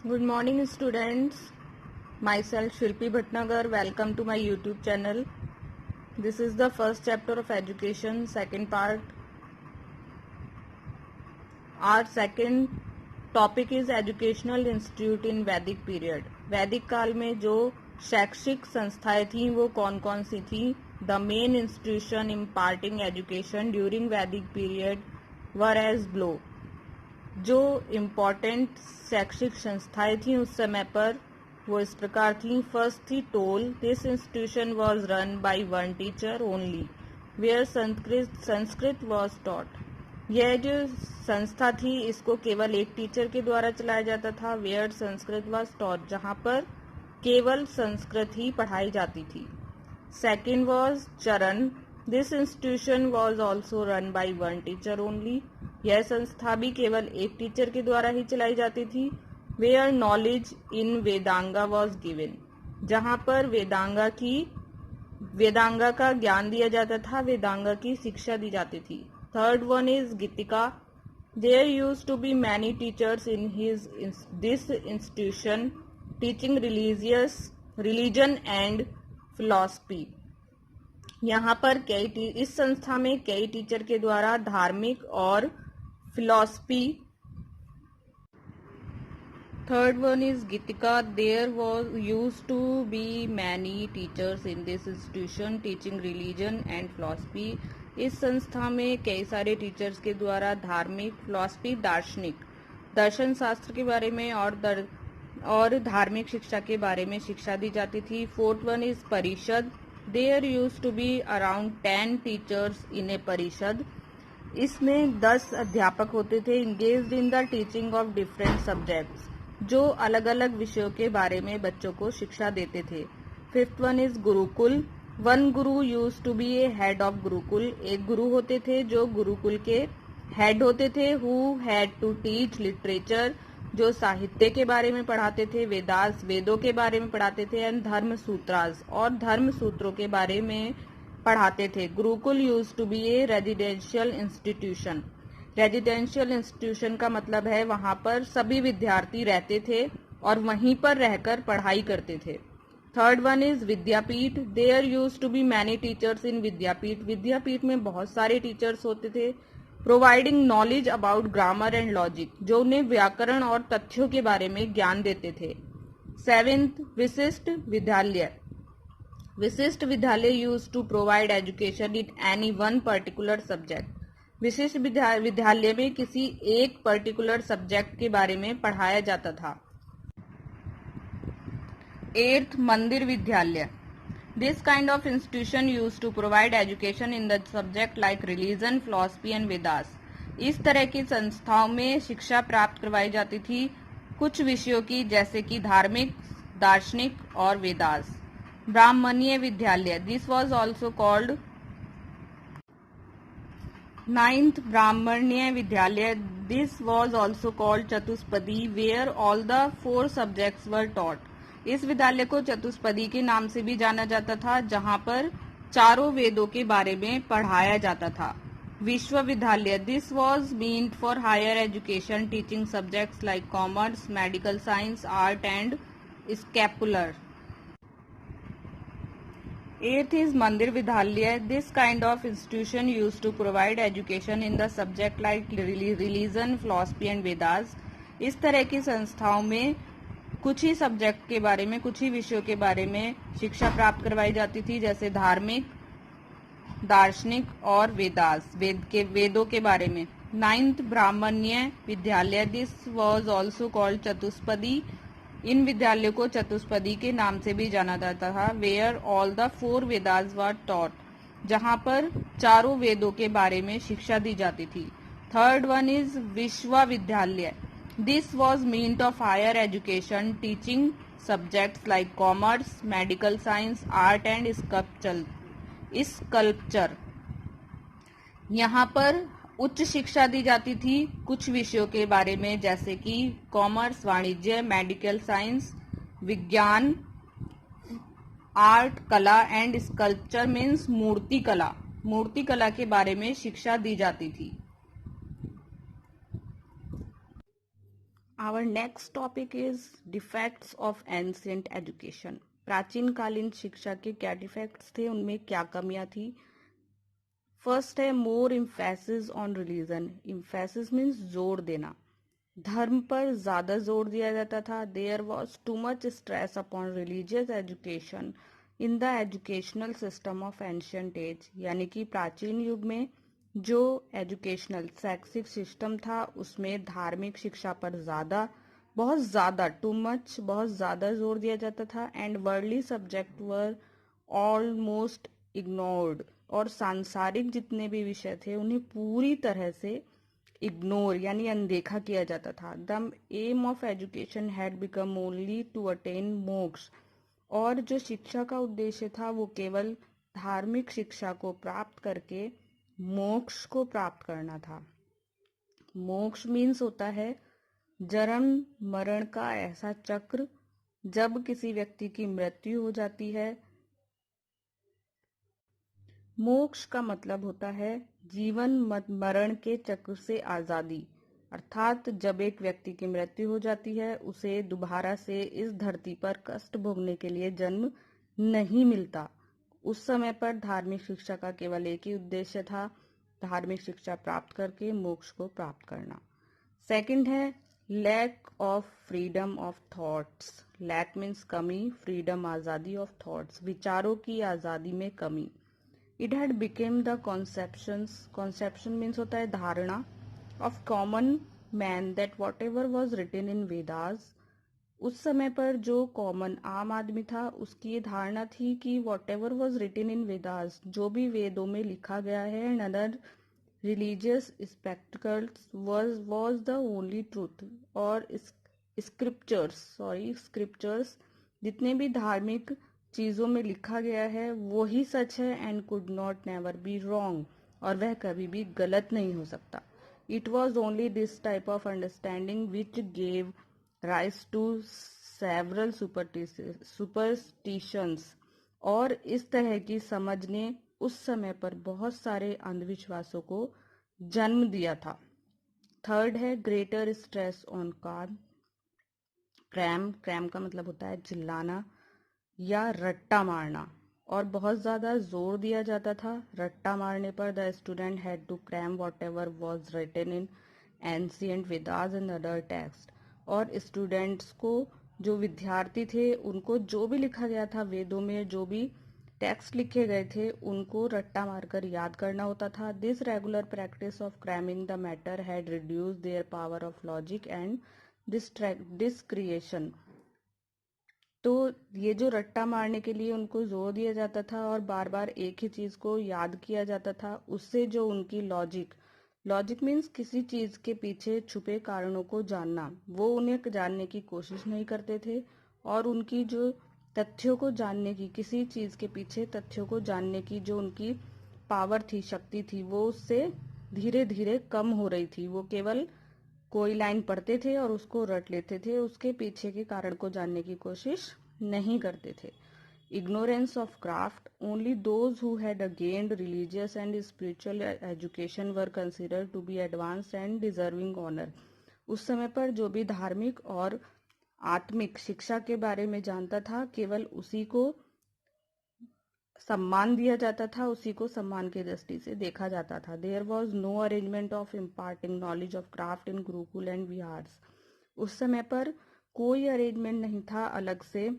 Good morning, students. Myself Shilpi Bhatnagar. Welcome to my YouTube channel. This is the first chapter of education, second part. Our second topic is educational institute in Vedic period. वैदिक काल में जो शैक्षिक संस्थाएं थीं वो कौन कौन सी थीं? The main institution imparting education during Vedic period were as below. जो इम्पोर्टेंट शैक्षिक संस्थाएं थीं उस समय पर वो इस प्रकार थीं. फर्स्ट थी tol. This institution was run by one teacher only where Sanskrit was taught. यह जो संस्था थी इसको केवल एक टीचर के द्वारा चलाया जाता था. वेयर संस्कृत वाज टॉट, जहाँ पर केवल संस्कृत ही पढ़ाई जाती थी. सेकेंड वाज चरण. This institution was also run by one teacher only. यह संस्था भी केवल एक टीचर के द्वारा ही चलाई जाती थी. Where knowledge in Vedanga was given, जहाँ पर वेदांगा का ज्ञान दिया जाता था, वेदांगा की शिक्षा दी जाती थी. Third one is Gitika. There used to be many teachers in this institution teaching religion and philosophy. यहाँ पर इस संस्था में कई टीचर के द्वारा धार्मिक और philosophy. Third one is Gitika. There was used to be many teachers in this institution teaching religion and philosophy. इस संस्था में कई सारे टीचर्स के द्वारा धार्मिक, फिलॉसफी, दर्शन शास्त्र के बारे में और धार्मिक शिक्षा के बारे में शिक्षा दी जाती थी. Fourth one is parishad. There used to be around 10 teachers in a parishad. इसमें 10 अध्यापक होते थे. Engaged in the teaching of different subjects, जो अलग अलग विषयों के बारे में बच्चों को शिक्षा देते थे. Fifth one is gurukul. One guru used to be a head of gurukul. एक गुरु होते थे जो गुरुकुल के हेड होते थे. Who had to teach literature, जो साहित्य के बारे में पढ़ाते थे. वेदों के बारे में पढ़ाते थे. एंड धर्म सूत्रास, और धर्म सूत्रों के बारे में पढ़ाते थे. Gurukul used to be a residential institution. Residential institution का मतलब है वहां पर सभी विद्यार्थी रहते थे और वहीं पर रहकर पढ़ाई करते थे. Third one is Vidyapeeth. There used to be many teachers in Vidyapeeth. विद्यापीठ में बहुत सारे टीचर्स होते थे. Providing knowledge about grammar and logic, जो उन्हें व्याकरण और तथ्यों के बारे में ज्ञान देते थे. सेवेंथ, विशिष्ट विद्यालय. Vishisht vidyalaya use to provide education in any one particular subject. विशिष्ट विद्यालय में किसी एक पर्टिकुलर सब्जेक्ट के बारे में पढ़ाया जाता था. एट्थ, मंदिर विद्यालय. This kind of institution used to provide education in the subject like religion, philosophy and Vedas. इस तरह की संस्थाओं में शिक्षा प्राप्त करवाई जाती थी कुछ विषयों की, जैसे कि धार्मिक, दार्शनिक और वेदास. ब्राह्मणीय विद्यालय. This was also called. Ninth, ब्राह्मणीय विद्यालय. This was also called चतुष्पदी, where all the 4 subjects were taught. इस विद्यालय को चतुष्पदी के नाम से भी जाना जाता था, जहां पर चारों वेदों के बारे में पढ़ाया जाता था. Vishwavidyalaya. This was meant for higher education teaching subjects like commerce, medical science, art and scapular. Eighth is mandir vidyalaya. This kind of institution use to provide education in the subject like religion, philosophy and Vedas. इस तरह की संस्थाओं में कुछ ही subject के बारे में, कुछ ही विषयों के बारे में शिक्षा प्राप्त करवाई जाती थी, जैसे धार्मिक, दार्शनिक और वेदों के बारे में. नाइन्थ, ब्राह्मणीय विद्यालय. This was also called Chatushpadi. इन विद्यालयों को चतुष्पदी के नाम से भी जाना जाता था. Where all the 4 Vedas were taught, जहां पर चारों वेदों के बारे में शिक्षा दी जाती थी. थर्ड वन इज विश्वविद्यालय. This was meant of higher education teaching subjects like commerce, medical science, art and sculpture. यहाँ पर उच्च शिक्षा दी जाती थी कुछ विषयों के बारे में, जैसे कि कॉमर्स, वाणिज्य, मेडिकल साइंस, विज्ञान, आर्ट, कला एंड स्कल्पचर मीन्स मूर्ति कला के बारे में शिक्षा दी जाती थी. Our next topic is defects of ancient education. प्राचीन कालीन शिक्षा के क्या डिफेक्ट्स थे, उनमें क्या कमियां थी। फर्स्ट है more emphasis on religion. Emphasis means जोर देना, धर्म पर ज्यादा जोर दिया जाता था। There was too much stress upon religious education in the educational system of ancient age. यानी कि प्राचीन युग में जो एजुकेशनल शैक्षिक सिस्टम था उसमें धार्मिक शिक्षा पर बहुत ज्यादा टू मच बहुत ज्यादा जोर दिया जाता था। And worldly subject were almost ignored. और सांसारिक जितने भी विषय थे उन्हें पूरी तरह से इग्नोर यानी अनदेखा किया जाता था। The aim of education had become only to attain moksha. और जो शिक्षा का उद्देश्य था वो केवल धार्मिक शिक्षा को प्राप्त करके मोक्ष को प्राप्त करना था। मोक्ष मीन्स होता है जन्म मरण का ऐसा चक्र जब किसी व्यक्ति की मृत्यु हो जाती है। मोक्ष का मतलब होता है जीवन मरण के चक्र से आजादी। अर्थात जब एक व्यक्ति की मृत्यु हो जाती है उसे दोबारा से इस धरती पर कष्ट भोगने के लिए जन्म नहीं मिलता। उस समय पर धार्मिक शिक्षा का केवल एक ही उद्देश्य था, धार्मिक शिक्षा प्राप्त करके मोक्ष को प्राप्त करना। सेकंड है lack of freedom of thoughts. Lack means कमी, फ्रीडम आजादी ऑफ थॉट्स विचारों की आजादी में कमी। It had become the conception means होता है धारणा of common man that whatever was written in Vedas. उस समय पर जो कॉमन आम आदमी था उसकी ये धारणा थी कि whatever was written in Vedas, जो भी वेदों में लिखा गया है, and other religious spectacles was the only truth। और स्क्रिप्चर्स जितने भी धार्मिक चीजों में लिखा गया है वो ही सच है, and could not never be wrong, और वह कभी भी गलत नहीं हो सकता। It was only this type of understanding which gave rise to several superstitions. और इस तरह की समझ ने उस समय पर बहुत सारे अंधविश्वासों को जन्म दिया था। थर्ड है ग्रेटर स्ट्रेस ऑन क्रैम का मतलब होता है चिल्लाना या रट्टा मारना, और बहुत ज्यादा जोर दिया जाता था रट्टा मारने पर। The student had to cram whatever was written in ancient Vedas and other text. और स्टूडेंट्स को, जो विद्यार्थी थे, उनको जो भी लिखा गया था वेदों में, जो भी टेक्स्ट लिखे गए थे उनको रट्टा मारकर याद करना होता था। This regular practice of cramming the matter had reduce their power of logic and डिस्क्रिएशन। तो ये जो रट्टा मारने के लिए उनको जोर दिया जाता था और बार बार एक ही चीज को याद किया जाता था, उससे जो उनकी लॉजिक मीन्स किसी चीज के पीछे छुपे कारणों को जानना, वो उन्हें जानने की कोशिश नहीं करते थे। और उनकी जो तथ्यों को जानने की, किसी चीज के पीछे तथ्यों को जानने की जो उनकी पावर थी, शक्ति थी, वो उससे धीरे धीरे कम हो रही थी। वो केवल कोई लाइन पढ़ते थे और उसको रट लेते थे, उसके पीछे के कारण को जानने की कोशिश नहीं करते थे। Ignorance of craft. Only those who had gained religious and spiritual education were considered to be advanced and deserving honour. उस समय पर जो भी धार्मिक और आत्मिक शिक्षा के बारे में जानता था, केवल उसी को सम्मान दिया जाता था, उसी को सम्मान की दृष्टि से देखा जाता था। There was no arrangement of imparting knowledge of craft in gurukul and vihars. उस समय पर कोई अरेंजमेंट नहीं था अलग से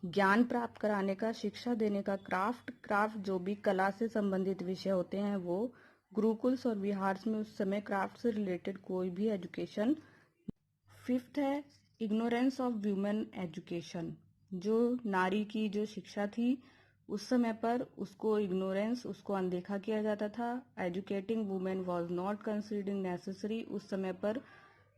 ज्ञान प्राप्त कराने का, शिक्षा देने का। क्राफ्ट जो भी कला से संबंधित विषय होते हैं वो गुरुकुल्स और विहार्स में उस समय क्राफ्ट से रिलेटेड कोई भी एजुकेशन। फिफ्थ है इग्नोरेंस ऑफ वुमेन एजुकेशन। जो नारी की जो शिक्षा थी उस समय पर उसको इग्नोरेंस, उसको अनदेखा किया जाता था। Educating women was not considered necessary. उस समय पर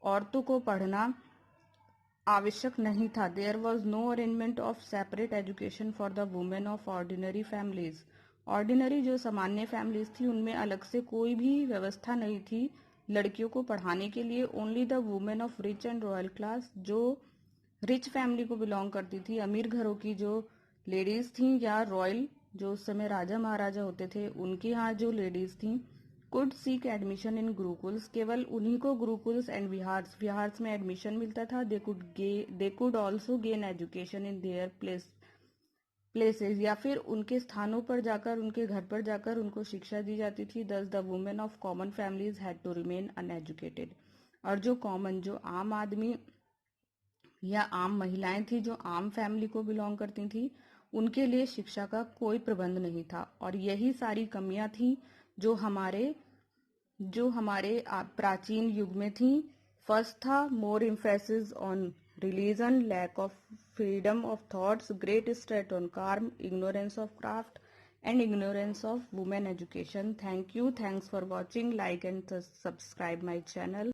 औरतों को पढ़ना आवश्यक नहीं था। There was no arrangement of separate education for the women of ordinary families. Ordinary जो सामान्य फैमिलीज थी उनमें अलग से कोई भी व्यवस्था नहीं थी लड़कियों को पढ़ाने के लिए। Only the women of rich and royal class, जो रिच फैमिली को बिलोंग करती थी, अमीर घरों की जो लेडीज थी, या रॉयल जो उस समय राजा महाराजा होते थे उनके यहाँ जो लेडीज थी, could seek admission in gurukuls, केवल उन्हीं को गुरुकुल्स एंड विहार्स में एडमिशन मिलता था। They could also gain education in their places, या फिर उनके स्थानों पर जाकर, उनके घर पर जाकर उनको शिक्षा दी जाती थी। Thus the women of common families had to remain uneducated, और जो आम आदमी या आम महिलाएं थी, जो आम फैमिली को बिलोंग करती थी, उनके लिए शिक्षा का कोई प्रबंध नहीं था। और यही सारी कमियां थी जो हमारे प्राचीन युग में थी। फर्स्ट था more emphasis on religion, lack of freedom of thoughts, great stress on karma, ignorance of craft and ignorance of women education. Thank you, thanks for watching, like and subscribe my channel.